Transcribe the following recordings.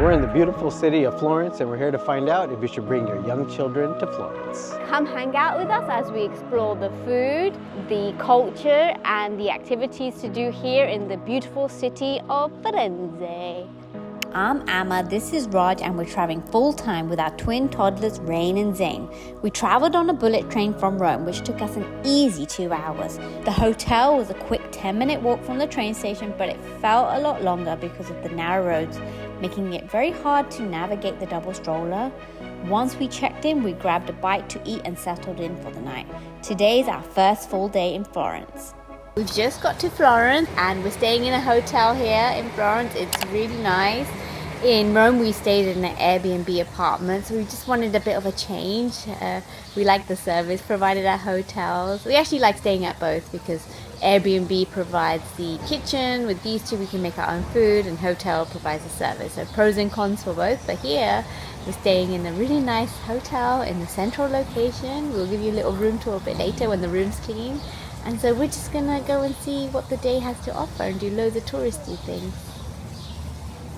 We're in the beautiful city of Florence, and we're here to find out if you should bring your young children to Florence. Come hang out with us as we explore the food, the culture, and the activities to do here in the beautiful city of Firenze. I'm Amma, this is Raj, and we're traveling full-time with our twin toddlers, Rain and Zane. We traveled on a bullet train from Rome, which took us an easy 2 hours. The hotel was a quick 10-minute walk from the train station, but it felt a lot longer because of the narrow roads, making it very hard to navigate the double stroller. Once we checked in, we grabbed a bite to eat and settled in for the night. Today is our first full day in Florence. We've just got to Florence and we're staying in a hotel here in Florence. It's really nice. In Rome we stayed in an Airbnb apartment, so we just wanted a bit of a change. We like the service provided at hotels. We actually like staying at both because Airbnb provides the kitchen. With these two we can make our own food, and hotel provides the service. So pros and cons for both, but here we're staying in a really nice hotel in the central location. We'll give you a little room tour a bit later when the room's clean. And so we're just gonna go and see what the day has to offer and do loads of touristy things.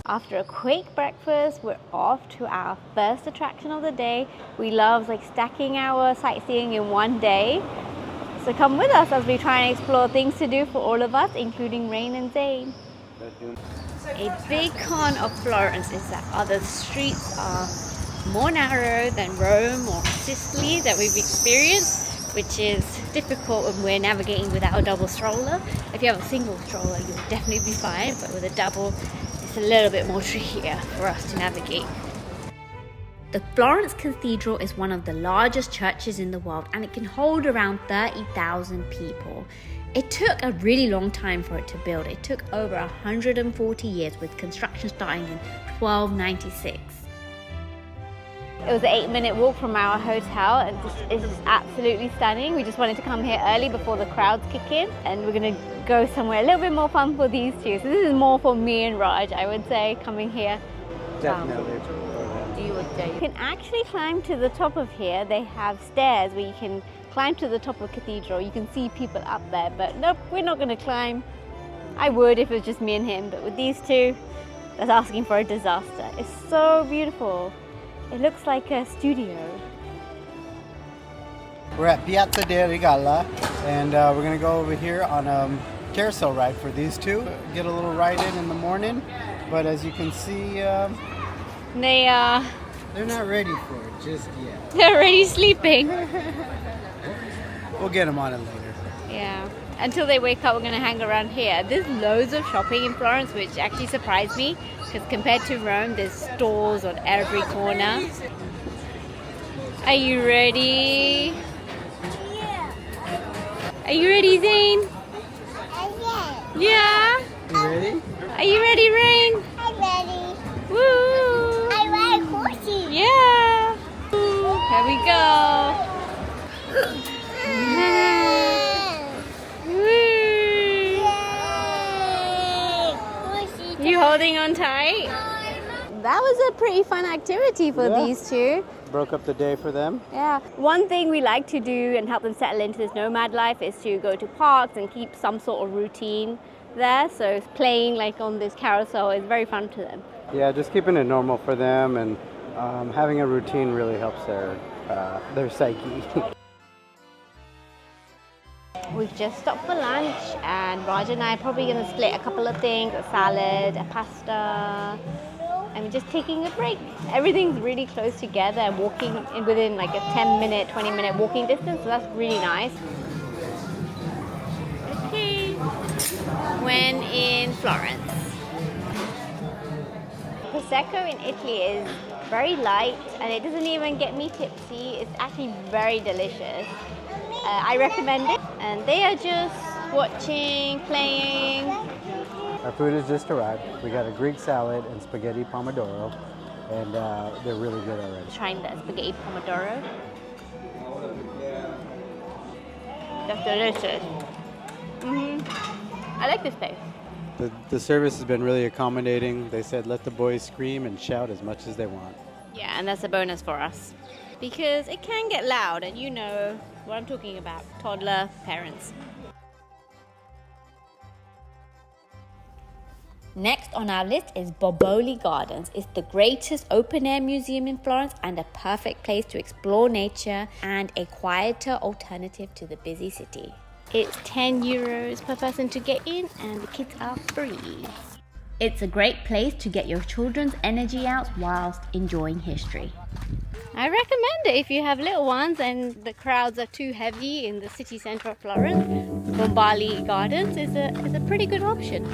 After a quick breakfast, we're off to our first attraction of the day. We love stacking our sightseeing in one day. So come with us as we try and explore things to do for all of us, including Rain and Zane. A big con of Florence is that other streets are more narrow than Rome or Sicily that we've experienced, which is difficult when we're navigating without a double stroller. If you have a single stroller, you'll definitely be fine, but with a double, it's a little bit more trickier for us to navigate. The Florence Cathedral is one of the largest churches in the world, and it can hold around 30,000 people. It took a really long time for it to build. It took over 140 years, with construction starting in 1296. It was an 8-minute walk from our hotel, and it's just absolutely stunning. We just wanted to come here early before the crowds kick in, and we're going to go somewhere a little bit more fun for these two. So this is more for me and Raj, I would say, coming here. Definitely. You can actually climb to the top of here. They have stairs where you can climb to the top of the cathedral. You can see people up there, but nope, we're not going to climb. I would if it was just me and him, but with these two, that's asking for a disaster. It's so beautiful. It looks like a studio. We're at Piazza di Regala, and we're going to go over here on a carousel ride for these two. Get a little ride in the morning, but as you can see, they're not ready for it just yet. They're already sleeping. We'll get them on it later. Yeah. Until they wake up, we're going to hang around here. There's loads of shopping in Florence, which actually surprised me, because compared to Rome, there's stores on every corner. Are you ready? Yeah. Are you ready, Zane? Yeah? You ready? Are you ready, Rain? I'm ready. Woo! I ride horsey. Yeah! Woo. Here we go. You holding on tight? That was a pretty fun activity for these two. Broke up the day for them. Yeah. One thing we like to do and help them settle into this nomad life is to go to parks and keep some sort of routine there. So playing on this carousel is very fun to them. Yeah, just keeping it normal for them, and having a routine really helps their psyche. We've just stopped for lunch, and Raj and I are probably going to split a couple of things, a salad, a pasta, and we're just taking a break. Everything's really close together and walking within a 10-minute, 20-minute walking distance, so that's really nice. Okay. When in Florence. Prosecco in Italy is very light, and it doesn't even get me tipsy. It's actually very delicious. I recommend it, and they are just watching, playing. Our food has just arrived. We got a Greek salad and spaghetti pomodoro, and they're really good already. Trying the spaghetti pomodoro. That's delicious. I like this place. The service has been really accommodating. They said let the boys scream and shout as much as they want. Yeah, and that's a bonus for us, because it can get loud, and you know what I'm talking about, toddler parents. Next on our list is Boboli Gardens. It's the greatest open-air museum in Florence and a perfect place to explore nature and a quieter alternative to the busy city. It's €10 per person to get in and the kids are free. It's a great place to get your children's energy out whilst enjoying history. I recommend it if you have little ones and the crowds are too heavy in the city centre of Florence. Boboli Gardens is a pretty good option.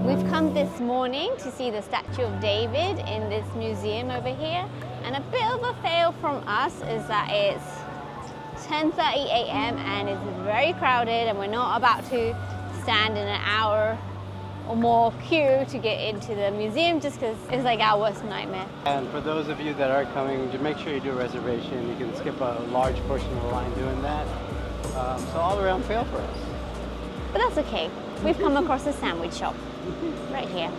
We've come this morning to see the statue of David in this museum over here, and a bit of a fail from us is that it's 10:30 a.m. and it's very crowded and we're not about to stand in an hour or more queue to get into the museum just because it's like our worst nightmare. And for those of you that are coming, just make sure you do a reservation. You can skip a large portion of the line doing that. So all around fail for us. But that's okay. We've come across a sandwich shop right here.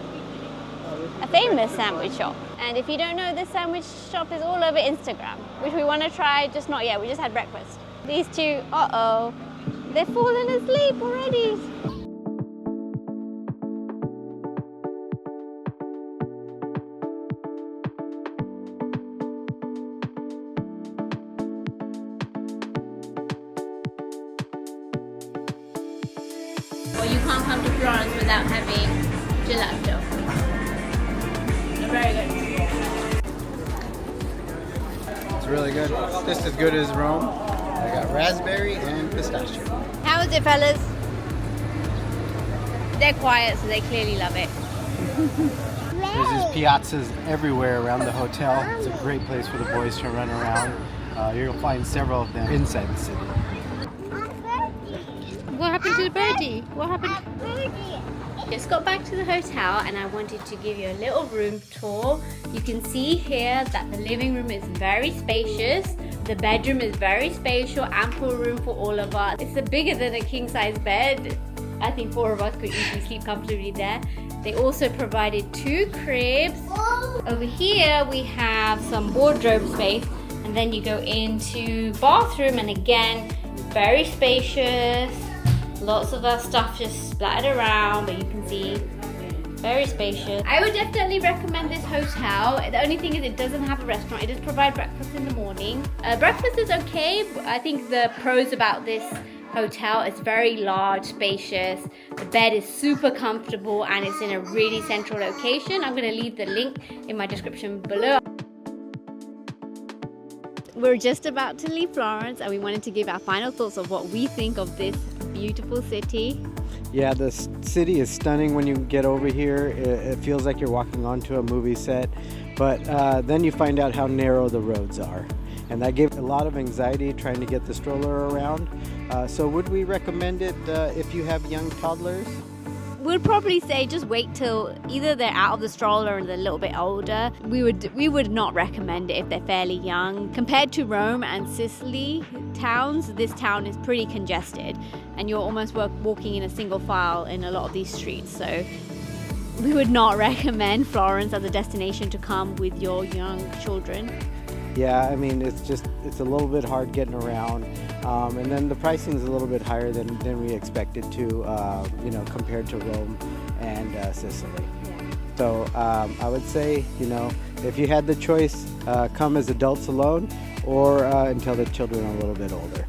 A famous sandwich shop. And if you don't know, this sandwich shop is all over Instagram, which we want to try, just not yet. We just had breakfast. These two, they're falling asleep already. Well, you can't come to Florence without having gelato. Very good. It's really good. Just as good as Rome. I got raspberry and pistachio. How is it, fellas? They're quiet, so they clearly love it. There's these piazzas everywhere around the hotel. It's a great place for the boys to run around. You'll find several of them inside the city. What happened to the birdie? What happened? Just got back to the hotel and I wanted to give you a little room tour. You can see here that the living room is very spacious. The bedroom is very spacious, ample room for all of us. It's bigger than a king-size bed. I think 4 of us could easily sleep comfortably there. They also provided 2 cribs. Over here we have some wardrobe space, and then you go into bathroom, and again, very spacious. Lots of our stuff just splattered around, but you can see very spacious. I would definitely recommend this hotel. The only thing is it doesn't have a restaurant. It does provide breakfast in the morning. Breakfast is okay, but I think the pros about this hotel is very large, spacious. The bed is super comfortable and it's in a really central location. I'm going to leave the link in my description below. We're just about to leave Florence and we wanted to give our final thoughts of what we think of this beautiful city. Yeah, the city is stunning when you get over here. It feels like you're walking onto a movie set, but then you find out how narrow the roads are. And that gave a lot of anxiety trying to get the stroller around. So would we recommend it if you have young toddlers? We'd probably say just wait till either they're out of the stroller or they're a little bit older. We would not recommend it if they're fairly young. Compared to Rome and Sicily towns, this town is pretty congested and you're almost walking in a single file in a lot of these streets. So we would not recommend Florence as a destination to come with your young children. Yeah, I mean, it's a little bit hard getting around. And then the pricing is a little bit higher than we expected to, compared to Rome and Sicily. Yeah. So I would say, if you had the choice, come as adults alone or until the children are a little bit older.